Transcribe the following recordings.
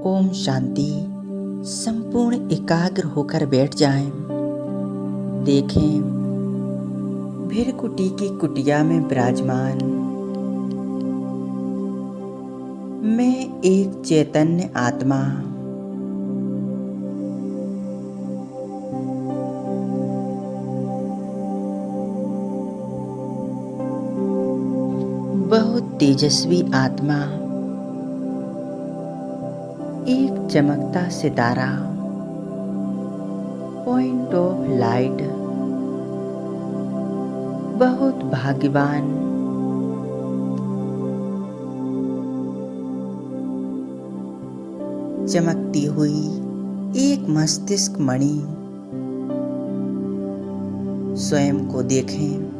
ओम शांति। संपूर्ण एकाग्र होकर बैठ जाएं। देखें, भृकुटी की कुटिया में विराजमान मैं एक चैतन्य आत्मा बहुत तेजस्वी आत्मा, एक चमकता सितारा, पॉइंट ऑफ लाइट, बहुत भाग्यवान, चमकती हुई एक मस्तिष्क मणि। स्वयं को देखें।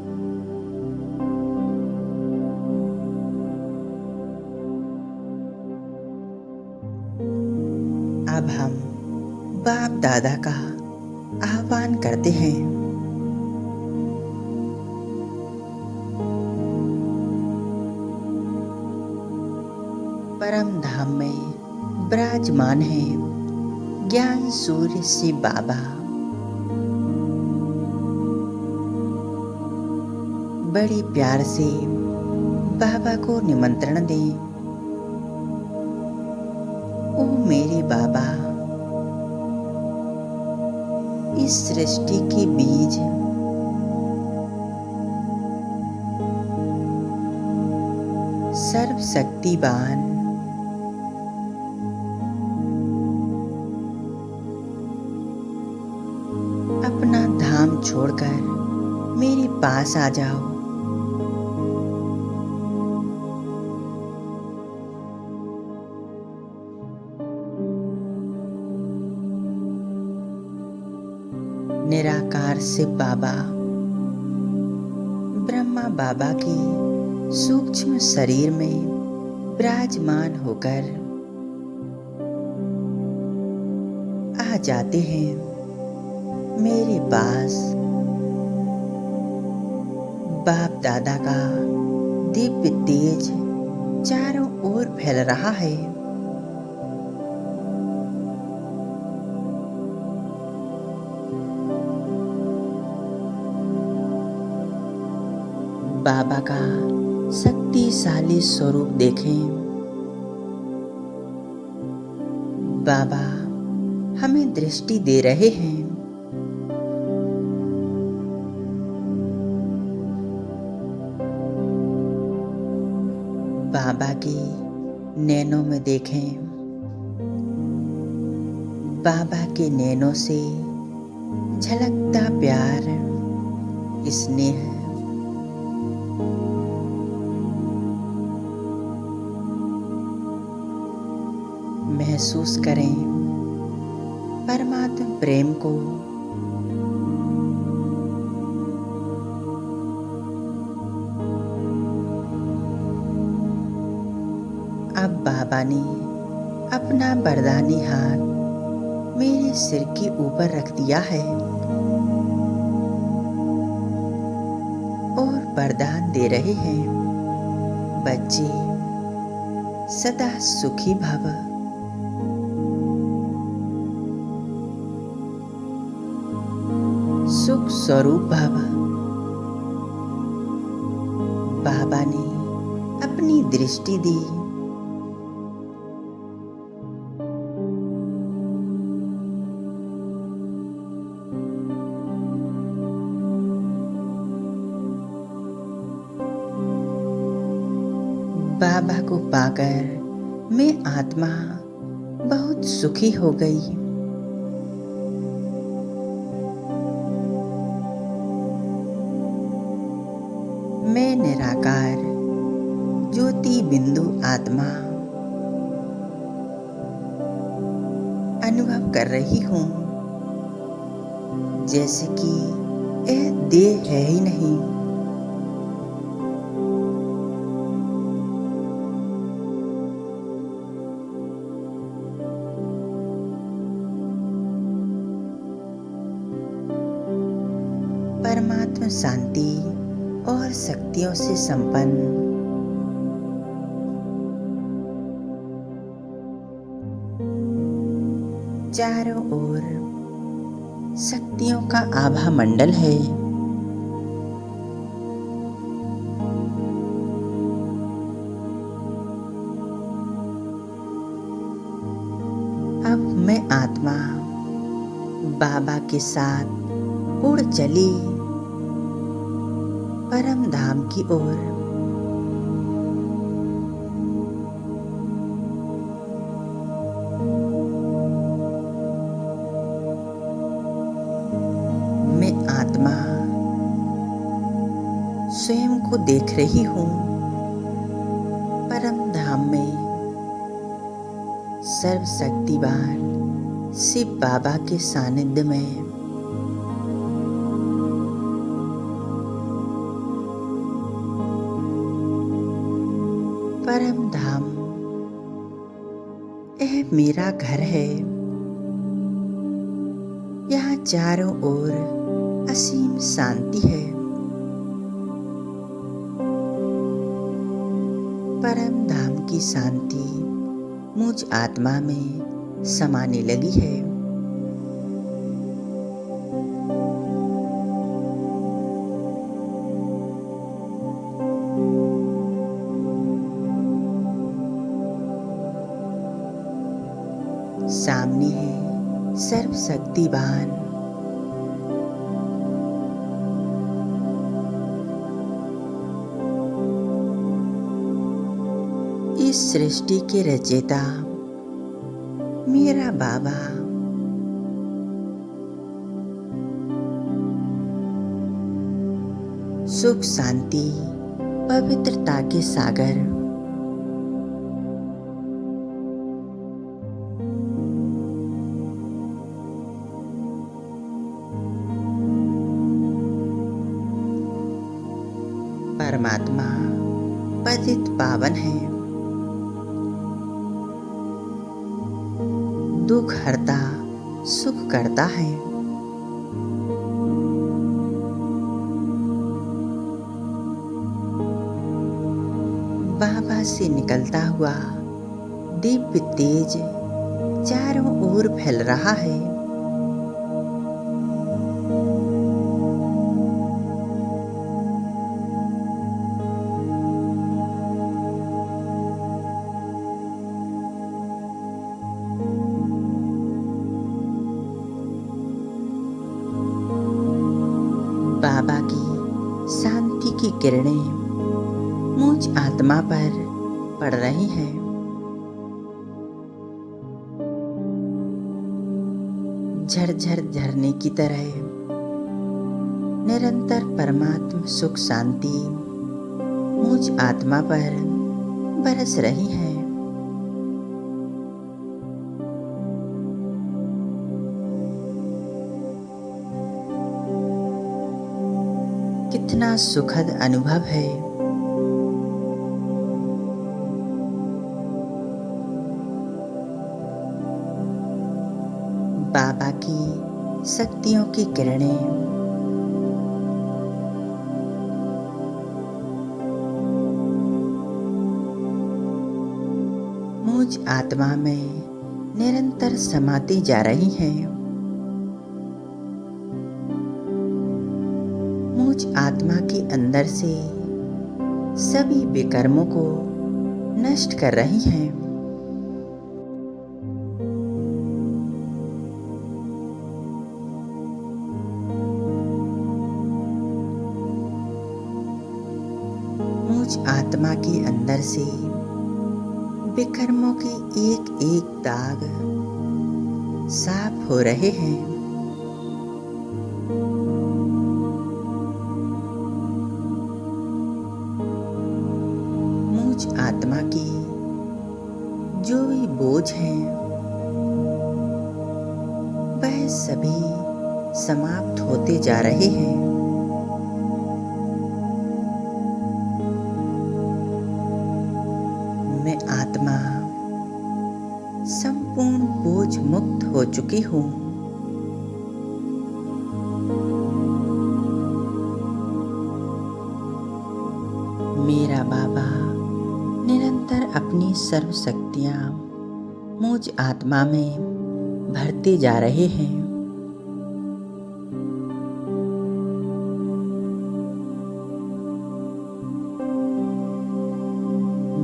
अब हम बाप दादा का आह्वान करते हैं। परम धाम में विराजमान है ज्ञान सूर्य से बाबा। बड़े प्यार से बाबा को निमंत्रण दें। ओ मेरे बाबा, इस सृष्टि के बीज सर्वशक्तिवान अपना धाम छोड़कर मेरे पास आ जाओ। निराकार से बाबा ब्रह्मा बाबा के सूक्ष्म शरीर में विराजमान होकर आ जाते हैं मेरे पास। बाप दादा का दिव्य तेज चारों ओर फैल रहा है। बाबा का शक्तिशाली स्वरूप देखें। बाबा हमें दृष्टि दे रहे हैं। बाबा की नैनों में देखें। बाबा के नैनों से झलकता प्यार, स्नेह, महसूस करें परमात्मा प्रेम को। अब बाबा ने अपना वरदानी हाथ मेरे सिर के ऊपर रख दिया है और वरदान दे रहे हैं, बच्चे सदा सुखी भव। सुख स्वरूप भव। बाबा ने अपनी दृष्टि दी। बाबा को पाकर मैं आत्मा बहुत सुखी हो गई। मैं निराकार ज्योति बिंदु आत्मा अनुभव कर रही हूँ जैसे कि यह देह है ही नहीं। परमात्मा शांति और शक्तियों से संपन्न चारों ओर शक्तियों का आभा मंडल है। अब मैं आत्मा बाबा के साथ उड़ चली परम धाम की ओर। मैं आत्मा स्वयं को देख रही हूँ परम धाम में सर्वशक्तिवान शिव बाबा के सानिध्य में। परम धाम यह मेरा घर है। यहाँ चारों ओर असीम शांति है। परम धाम की शांति मुझ आत्मा में समाने लगी है। सामने है सर्वशक्तिवान इस सृष्टि के रचयिता मेरा बाबा। सुख शांति पवित्रता के सागर। परमात्मा पतित पावन है, दुख हरता सुख करता है। बाबा से निकलता हुआ दिव्य तेज चारों ओर फैल रहा है। बाबा की शांति की किरणें मुझ आत्मा पर पड़ रही हैं। झरझर झरने की तरह निरंतर परमात्म सुख शांति मुझ आत्मा पर बरस रही है। कितना सुखद अनुभव है। बाबा की शक्तियों की किरणें मुझ आत्मा में निरंतर समाती जा रही हैं। मुझ आत्मा के अंदर से सभी विकर्मों को नष्ट कर रही हैं। मुझ आत्मा के अंदर से विकर्मों के एक एक दाग साफ हो रहे हैं। मुझ आत्मा की जो भी बोझ हैं वह सभी समाप्त होते जा रहे हैं। मैं आत्मा संपूर्ण बोझ मुक्त हो चुकी हूँ। मेरा बाबा निरंतर अपनी सर्व शक्तियाँ मुझ आत्मा में भरते जा रहे हैं।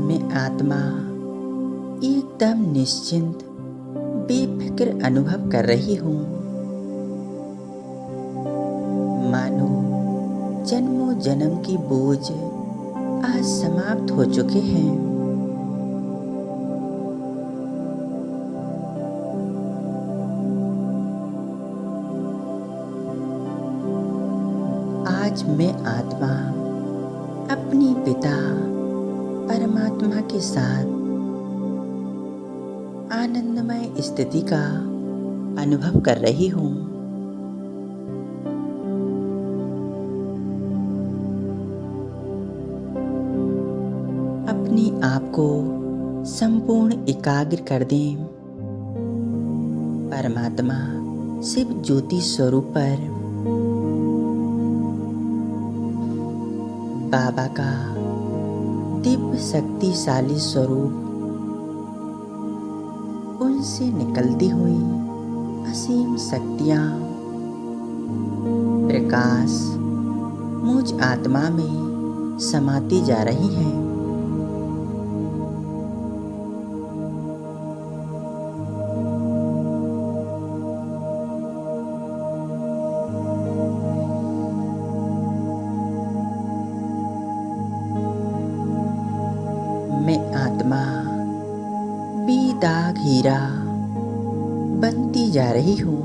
मैं आत्मा एकदम निश्चिंत, बेफिक्र अनुभव कर रही हूँ, मानो जन्मों जन्म की बोझ आज समाप्त हो चुके हैं। आज मैं आत्मा अपनी पिता परमात्मा के साथ आनंदमय स्थिति का अनुभव कर रही हूँ। अपने आप को संपूर्ण एकाग्र कर दें परमात्मा शिव ज्योति स्वरूप पर। बाबा का दिव्य शक्तिशाली स्वरूप, उनसे निकलती हुई असीम शक्तियाँ, प्रकाश मुझ आत्मा में समाती जा रही हैं। मैं आत्मा बेदाग हीरा बनती जा रही हूँ।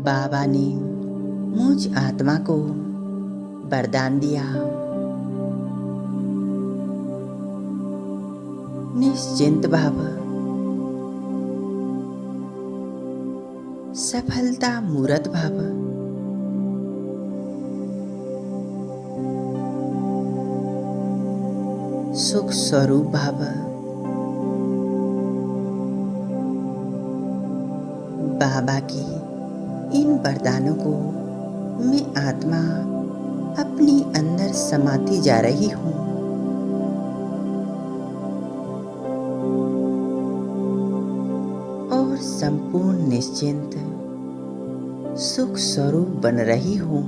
बाबा ने मुझ आत्मा को वरदान दिया, निश्चिंत भाव, सफलता मूर्त भाव, सुख स्वरूप भाव। बाबा की इन वरदानों को मैं आत्मा अपनी अंदर समाती जा रही हूँ। और संपूर्ण निश्चिंत सुख स्वरूप बन रही हूँ।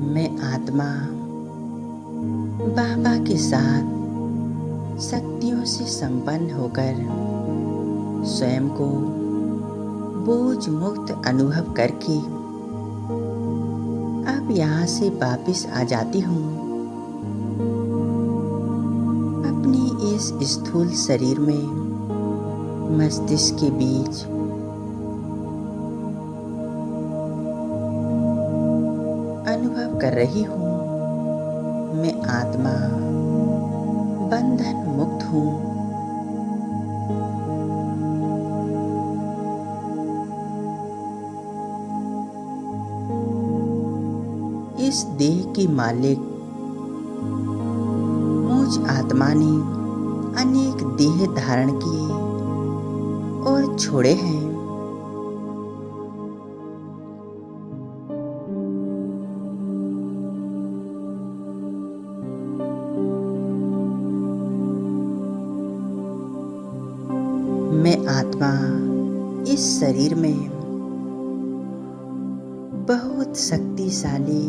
मैं आत्मा बाबा के साथ शक्तियों से संपन्न होकर स्वयं को बोझ मुक्त अनुभव करके अब यहाँ से वापिस आ जाती हूँ। अपने इस स्थूल शरीर में मस्तिष्क के बीच अनुभव कर रही हूँ, मैं आत्मा बंधन मुक्त हूँ। इस देह की मालिक मुझ आत्मा ने अनेक देह धारण किए और छोड़े हैं। मैं आत्मा इस शरीर में बहुत शक्तिशाली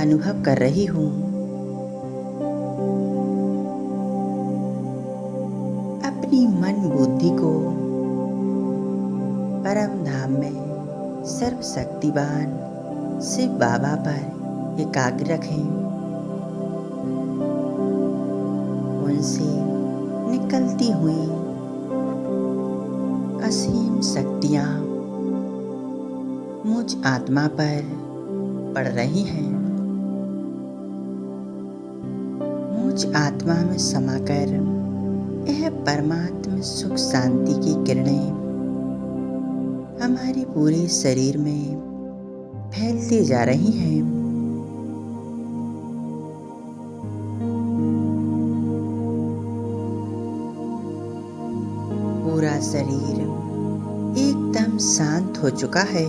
अनुभव कर रही हूँ। अपनी मन बुद्धि को परम धाम में सर्वशक्तिवान शिव बाबा पर एकाग्र रखें। उनसे निकलती हुई असीम शक्तियाँ मुझ आत्मा पर पड़ रही हैं। मुझ आत्मा में समाकर यह परमात्म सुख शांति की किरणें हमारे पूरे शरीर में फैलती जा रही हैं। पूरा शरीर एकदम शांत हो चुका है।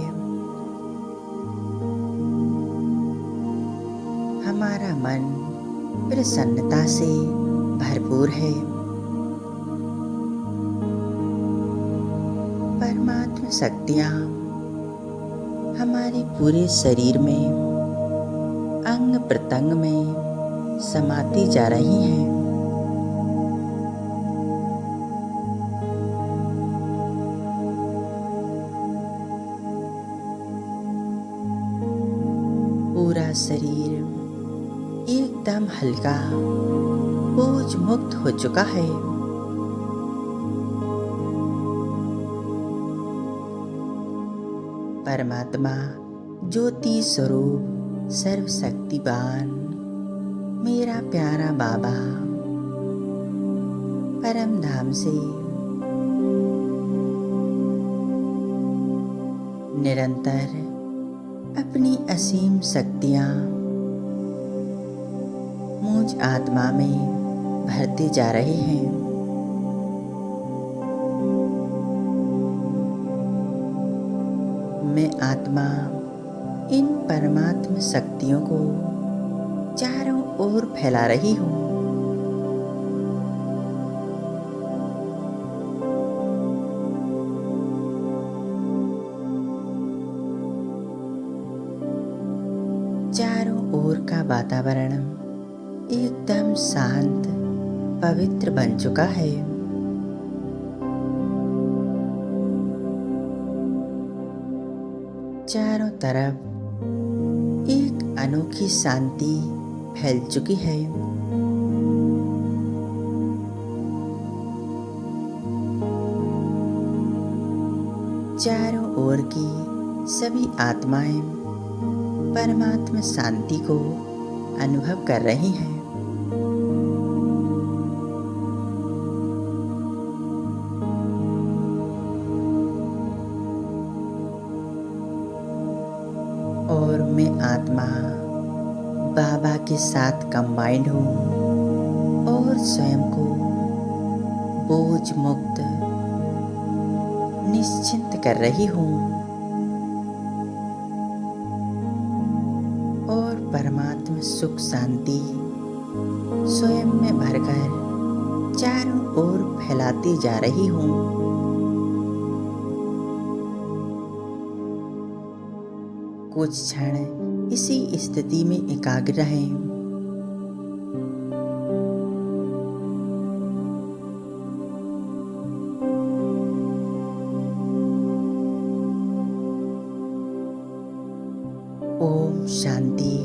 हमारा मन प्रसन्नता से भरपूर है। परमात्मा शक्तियाँ हमारे पूरे शरीर में, अंग प्रत्यंग में समाती जा रही हैं। पूरा शरीर एकदम हल्का, बोझ मुक्त हो चुका है। परमात्मा ज्योति स्वरूप सर्वशक्तिवान मेरा प्यारा बाबा परम धाम से निरंतर अपनी असीम शक्तियाँ मुझ आत्मा में भरते जा रहे हैं। मैं आत्मा इन परमात्मा शक्तियों को चारों ओर फैला रही हूँ। चारों ओर का वातावरण एकदम शांत, पवित्र बन चुका है। चारों तरफ एक अनोखी शांति फैल चुकी है। चारों ओर की सभी आत्माएं परमात्मा शांति को अनुभव कर रही हैं। और मैं आत्मा बाबा के साथ कंबाइंड हूँ और स्वयं को बोझ मुक्त निश्चिंत कर रही हूँ और परमात्मा सुख शांति स्वयं में भरकर चारों ओर फैलाती जा रही हूँ। कुछ क्षण इसी स्थिति में एकाग्र रहें। ओम शांति।